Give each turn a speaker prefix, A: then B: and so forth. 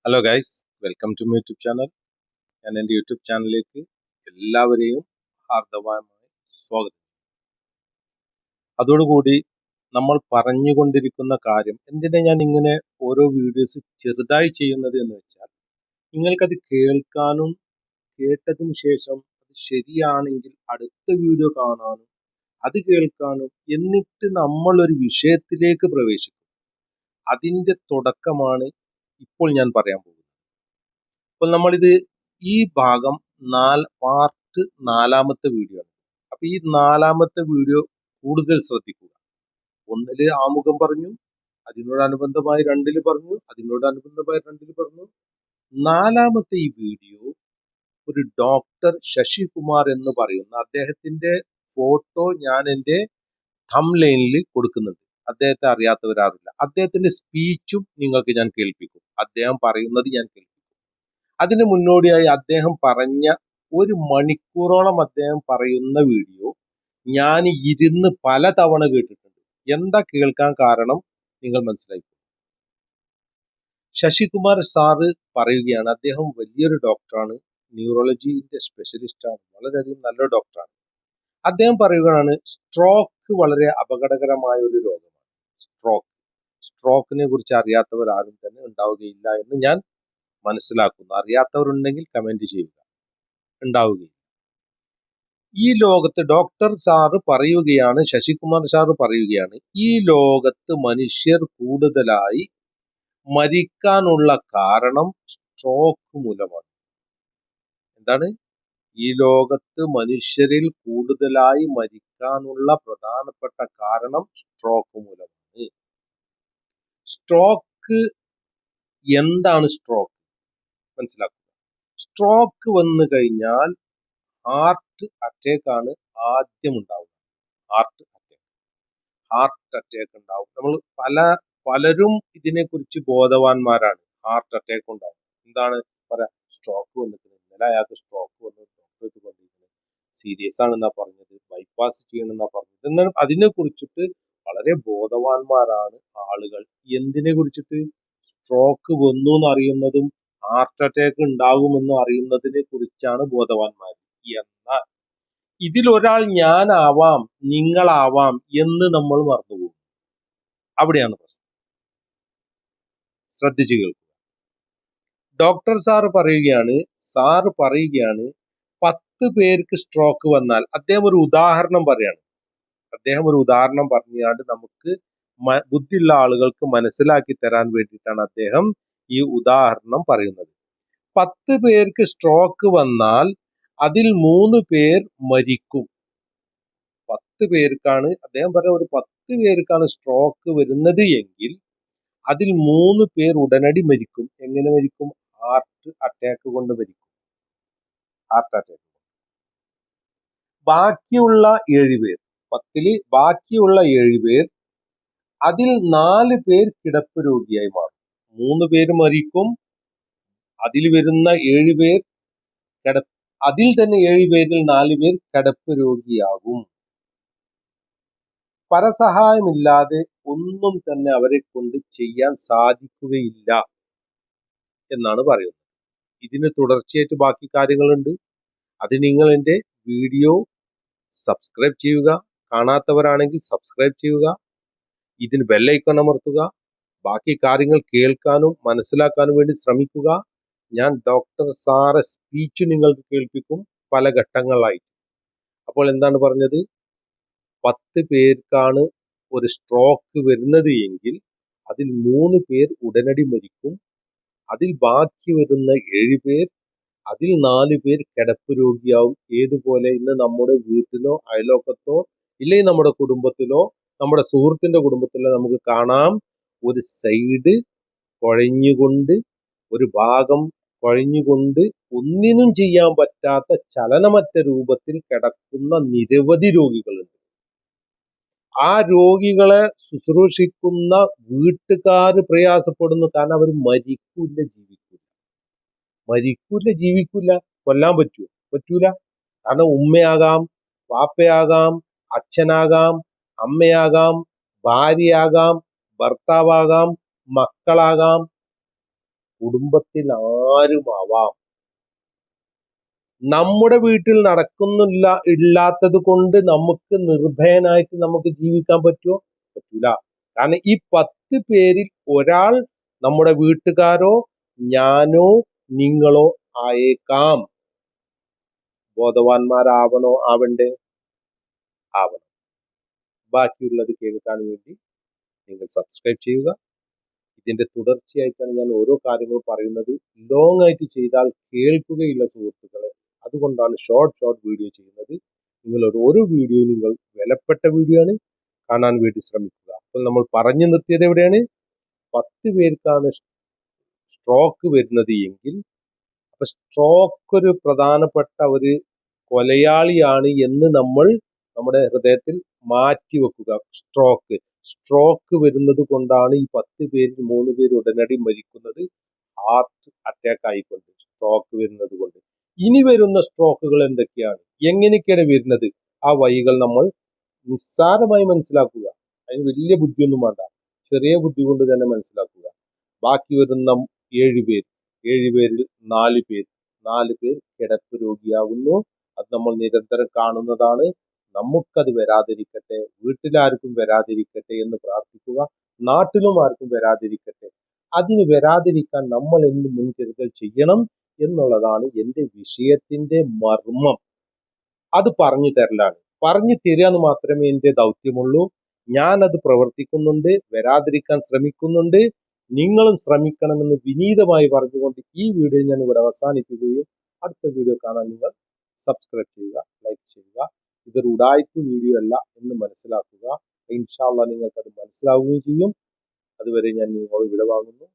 A: Hello guys, welcome to my YouTube channel. ഞാൻ എൻ്റെ YouTube ചാനലിലേക്ക് എല്ലാവരെയും ഹാർദവമായി സ്വാഗതം. അതോടുകൂടി നമ്മൾ പറഞ്ഞുകൊണ്ടിരിക്കുന്ന കാര്യം, എന്തിനാ ഞാൻ ഇങ്ങനെ ഓരോ വീഡിയോസ് ചെറുതായി ചെയ്യുന്നത് എന്ന് വെച്ചാൽ, നിങ്ങൾക്കത് കേൾക്കാനും കേട്ടതിന് ശേഷം അത് ശരിയാണെങ്കിൽ അടുത്ത വീഡിയോ കാണാനും അത് കേൾക്കാനും, എന്നിട്ട് നമ്മൾ ഒരു വിഷയത്തിലേക്ക് പ്രവേശിക്കും. അതിൻ്റെ തുടക്കമാണ് ഇപ്പോൾ ഞാൻ പറയാൻ പോകുന്നത്. അപ്പോൾ നമ്മളിത് ഈ ഭാഗം പാർട്ട് 4-ാമത്തെ വീഡിയോ ആണ്. അപ്പൊ ഈ 4-ാമത്തെ വീഡിയോ കൂടുതൽ ശ്രദ്ധിക്കുക. 1-ല് ആമുഖം പറഞ്ഞു, അതിനോടനുബന്ധമായി 2-ല് പറഞ്ഞു, അതിനോടനുബന്ധമായി 2-ല് പറഞ്ഞു. 4-ാമത്തെ ഈ വീഡിയോ ഒരു ഡോക്ടർ ശശികുമാർ എന്ന് പറയുന്ന അദ്ദേഹത്തിന്റെ ഫോട്ടോ ഞാൻ എൻ്റെ തംബ്നെയിലിൽ കൊടുക്കുന്നുണ്ട്. അദ്ദേഹത്തെ അറിയാത്തവരാറില്ല. അദ്ദേഹത്തിന്റെ സ്പീച്ചും നിങ്ങൾക്ക് ഞാൻ കേൾപ്പിക്കും. അദ്ദേഹം പറയുന്നത് ഞാൻ കേൾപ്പിക്കും. അതിന് മുന്നോടിയായി അദ്ദേഹം പറഞ്ഞ 1 മണിക്കൂറോളം അദ്ദേഹം പറയുന്ന വീഡിയോ ഞാൻ ഇരുന്ന് പലതവണ കേട്ടിട്ടുണ്ട്. എന്താ കേൾക്കാൻ കാരണം നിങ്ങൾ മനസ്സിലാക്കി. ശശികുമാർ സാറ് പറയുകയാണ്, അദ്ദേഹം വലിയൊരു ഡോക്ടറാണ്, ന്യൂറോളജിന്റെ സ്പെഷ്യലിസ്റ്റാണ്, വളരെയധികം നല്ലൊരു ഡോക്ടറാണ്. അദ്ദേഹം പറയുകയാണ്, സ്ട്രോക്ക് വളരെ അപകടകരമായ ഒരു രോഗമാണ്. സ്ട്രോക്കിനെ കുറിച്ച് അറിയാത്തവർ ആരും തന്നെ ഉണ്ടാവുകയില്ല എന്ന് ഞാൻ മനസ്സിലാക്കുന്നു. അറിയാത്തവരുണ്ടെങ്കിൽ കമന്റ് ചെയ്യുക. ഉണ്ടാവുകയില്ല. ഈ ലോകത്ത് ഡോക്ടർ സാറ് പറയുകയാണ്, ശശികുമാർ സാറ് പറയുകയാണ്, ഈ ലോകത്ത് മനുഷ്യർ കൂടുതലായി മരിക്കാനുള്ള കാരണം സ്ട്രോക്ക് മൂലമാണ്. എന്താണ്? ഈ ലോകത്ത് മനുഷ്യരിൽ കൂടുതലായി മരിക്കാനുള്ള പ്രധാനപ്പെട്ട കാരണം സ്ട്രോക്ക് മൂലമാണ്. സ്ട്രോക്ക് എന്താണ്? സ്ട്രോക്ക് മനസ്സിലാക്കുക. സ്ട്രോക്ക് വന്നു കഴിഞ്ഞാൽ ഹാർട്ട് അറ്റാക്ക് ആണ് ആദ്യം ഉണ്ടാവുക. ഹാർട്ട് അറ്റാക്ക് ഉണ്ടാവും. നമ്മൾ പലരും ഇതിനെക്കുറിച്ച് ബോധവാന്മാരാണ്. ഹാർട്ട് അറ്റാക്ക് ഉണ്ടാവും. എന്താണ് പറയാ? സ്ട്രോക്ക് വന്നിട്ടുണ്ട്, ഇന്നലെ അയാൾക്ക് സ്ട്രോക്ക് വന്നു, ഡോക്ടർക്ക് കൊണ്ടിരിക്കുന്നത് സീരിയസ് ആണെന്നാ പറഞ്ഞത്, ബൈപ്പാസ് ചെയ്യണമെന്നാ പറഞ്ഞത്. എന്നാൽ അതിനെ കുറിച്ചിട്ട് വളരെ ബോധവാന്മാരാണ് ആളുകൾ. എന്തിനെ കുറിച്ചിട്ട്? സ്ട്രോക്ക് വന്നു എന്നറിയുന്നതും ഹാർട്ട് അറ്റാക്ക് ഉണ്ടാകുമെന്ന് അറിയുന്നതിനെ കുറിച്ചാണ് ബോധവാന്മാർ. എന്നാൽ ഇതിലൊരാൾ ഞാനാവാം, നിങ്ങളാവാം എന്ന് നമ്മൾ മറന്നുപോകും. അവിടെയാണ് പ്രശ്നം. ശ്രദ്ധിച്ചു കേൾക്കുക. ഡോക്ടർ സാറ് പറയുകയാണ് 10 പേർക്ക് സ്ട്രോക്ക് വന്നാൽ, അദ്ദേഹം ഒരു ഉദാഹരണം പറയാണ്. അദ്ദേഹം ഒരു ഉദാഹരണം പറഞ്ഞാണ്ട് നമുക്ക് ബുദ്ധിയുള്ള ആളുകൾക്ക് മനസ്സിലാക്കി തരാൻ വേണ്ടിയിട്ടാണ് അദ്ദേഹം ഈ ഉദാഹരണം പറയുന്നത്. 10 പേർക്ക് സ്ട്രോക്ക് വന്നാൽ അതിൽ 3 പേർ മരിക്കും. 10 പേർക്കാണ് അദ്ദേഹം പറഞ്ഞ, ഒരു 10 പേർക്കാണ് സ്ട്രോക്ക് വരുന്നത് എങ്കിൽ അതിൽ 3 പേർ ഉടനടി മരിക്കും. എങ്ങനെ മരിക്കും? ഹാർട്ട് അറ്റാക്ക് കൊണ്ട് മരിക്കും. Heart attack. ബാക്കിയുള്ള 7 പേർ, 10-ല് ബാക്കിയുള്ള 7 പേർ, അതിൽ 4 പേർ കിടപ്പ് രോഗിയായി മാറും. 3 പേര് മരിക്കും. അതിൽ വരുന്ന 7 പേർ അതിൽ തന്നെ 7 പേരിൽ 4 പേർ കിടപ്പ് രോഗിയാകും. പരസഹായമില്ലാതെ ഒന്നും തന്നെ അവരെ കൊണ്ട് ചെയ്യാൻ സാധിക്കുകയില്ല എന്നാണ് പറയുന്നത്. ഇതിന് തുടർച്ചയായിട്ട് ബാക്കി കാര്യങ്ങളുണ്ട്. അത് നിങ്ങൾ എൻ്റെ വീഡിയോ സബ്സ്ക്രൈബ് ചെയ്യുക. കാണാത്തവരാണെങ്കിൽ സബ്സ്ക്രൈബ് ചെയ്യുക. ഇതിന് ബെല്ലൈക്കൺ അമർത്തുക. ബാക്കി കാര്യങ്ങൾ കേൾക്കാനും മനസ്സിലാക്കാനും വേണ്ടി ശ്രമിക്കുക. ഞാൻ ഡോക്ടർ സാറെ സ്പീച്ച് നിങ്ങൾക്ക് കേൾപ്പിക്കും പല ഘട്ടങ്ങളായിട്ട്. അപ്പോൾ എന്താണ് പറഞ്ഞത്? 10 പേർക്കാണ് ഒരു സ്ട്രോക്ക് വരുന്നത് എങ്കിൽ അതിൽ 3 പേർ ഉടനടി മരിക്കും. അതിൽ ബാക്കി വരുന്ന 7 പേർ, അതിൽ 4 പേർ കിടപ്പ് രോഗിയാവും. ഏതുപോലെ ഇന്ന് നമ്മുടെ വീട്ടിലോ അയലോക്കത്തോ ഇല്ലെങ്കിൽ നമ്മുടെ കുടുംബത്തിലോ നമ്മുടെ സുഹൃത്തിന്റെ കുടുംബത്തിലോ നമുക്ക് കാണാം, ഒരു സൈഡ് കുഴഞ്ഞുകൊണ്ട്, ഒരു ഭാഗം കുഴഞ്ഞുകൊണ്ട് ഒന്നിനും ചെയ്യാൻ പറ്റാത്ത ചലനമറ്റ രൂപത്തിൽ കിടക്കുന്ന നിരവധി രോഗികളുണ്ട്. ആ രോഗികളെ ശുശ്രൂഷിക്കുന്ന വീട്ടുകാർ പ്രയാസപ്പെടുന്നു. കാരണം അവർ മരിക്കൂല, ജീവിക്കൂല. കൊല്ലാൻ പറ്റൂല. കാരണം ഉമ്മയാകാം, വാപ്പയാകാം, അച്ഛനാകാം, അമ്മയാകാം, ഭാര്യയാകാം, ഭർത്താവാകാം, മക്കളാകാം, കുടുംബത്തിൽ ആരുമാവാം. നമ്മുടെ വീട്ടിൽ നടക്കുന്നില്ല ഇല്ലാത്തത് കൊണ്ട് നമുക്ക് നിർഭയനായിട്ട് നമുക്ക് ജീവിക്കാൻ പറ്റുമോ? പറ്റൂല. കാരണം ഈ 10 പേരിൽ ഒരാൾ നമ്മുടെ വീട്ടുകാരോ ഞാനോ നിങ്ങളോ ആയേക്കാം. ബോധവാന്മാരാവണോ ആവണ്ടേ? ആവണം. ബാക്കിയുള്ളത് കേൾക്കാൻ വേണ്ടി നിങ്ങൾ സബ്സ്ക്രൈബ് ചെയ്യുക. ഇതിന്റെ തുടർച്ചയായിട്ടാണ് ഞാൻ ഓരോ കാര്യങ്ങളും പറയുന്നത്. ലോങ് ആയിട്ട് ചെയ്താൽ കേൾക്കുകയില്ല സുഹൃത്തുക്കളെ. അതുകൊണ്ടാണ് ഷോർട്ട് വീഡിയോ ചെയ്യുന്നത്. നിങ്ങളുടെ ഓരോ വീഡിയോ നിങ്ങൾ വിലപ്പെട്ട വീഡിയോ ആണ്, കാണാൻ വേണ്ടി ശ്രമിക്കുക. അപ്പോൾ നമ്മൾ പറഞ്ഞു നിർത്തിയത് എവിടെയാണ്? 10 പേർക്കാണ് സ്ട്രോക്ക് വരുന്നത് എങ്കിൽ അപ്പൊ സ്ട്രോക്ക് ഒരു പ്രധാനപ്പെട്ട ഒരു കൊലയാളിയാണ് എന്ന് നമ്മൾ നമ്മുടെ ഹൃദയത്തിൽ മാറ്റി വെക്കുക. സ്ട്രോക്ക് വരുന്നത് കൊണ്ടാണ് ഈ 10 പേരിൽ 3 പേര് ഉടനടി മരിക്കുന്നത് ഹാർട്ട് അറ്റാക്ക് ആയിക്കൊണ്ട്, സ്ട്രോക്ക് വരുന്നത് കൊണ്ട്. ഇനി വരുന്ന സ്ട്രോക്കുകൾ എന്തൊക്കെയാണ്, എങ്ങനെയൊക്കെയാണ് വരുന്നത്, ആ വഴികൾ നമ്മൾ നിസ്സാരമായി മനസ്സിലാക്കുക. അതിന് വലിയ ബുദ്ധിയൊന്നും വേണ്ട, ചെറിയ ബുദ്ധി കൊണ്ട് തന്നെ മനസ്സിലാക്കുക. ബാക്കി വരുന്ന 7 പേരിൽ 4 പേർ കിടപ്പ് രോഗിയാകുന്നു. അത് നമ്മൾ നിരന്തരം കാണുന്നതാണ്. നമുക്കത് വരാതിരിക്കട്ടെ, വീട്ടിലാർക്കും വരാതിരിക്കട്ടെ എന്ന് പ്രാർത്ഥിക്കുക. നാട്ടിലും ആർക്കും വരാതിരിക്കട്ടെ. അതിന് വരാതിരിക്കാൻ നമ്മൾ എന്ത് മുൻകരുതൽ ചെയ്യണം എന്നുള്ളതാണ് എൻ്റെ വിഷയത്തിന്റെ മർമ്മം. അത് പറഞ്ഞു തരലാണ്. പറഞ്ഞു തരിക എന്ന് മാത്രമേ എൻ്റെ ദൗത്യമുള്ളൂ. ഞാൻ അത് പ്രവർത്തിക്കുന്നുണ്ട്, വരാതിരിക്കാൻ ശ്രമിക്കുന്നുണ്ട്. നിങ്ങളും ശ്രമിക്കണമെന്ന് വിനീതമായി പറഞ്ഞുകൊണ്ട് ഈ വീഡിയോ ഞാൻ ഇവിടെ അവസാനിപ്പിക്കുകയും അടുത്ത വീഡിയോ കാണാൻ നിങ്ങൾ സബ്സ്ക്രൈബ് ചെയ്യുക, ലൈക്ക് ചെയ്യുക. ഇതൊരു ഉഡായിപ്പ് വീഡിയോ അല്ല എന്ന് മനസ്സിലാക്കുക. ഇൻഷാ അല്ലാഹ് നിങ്ങൾക്കത് മനസ്സിലാവുകയും ചെയ്യും. അതുവരെ ഞാൻ നിങ്ങളോട് വിടവാങ്ങുന്നു.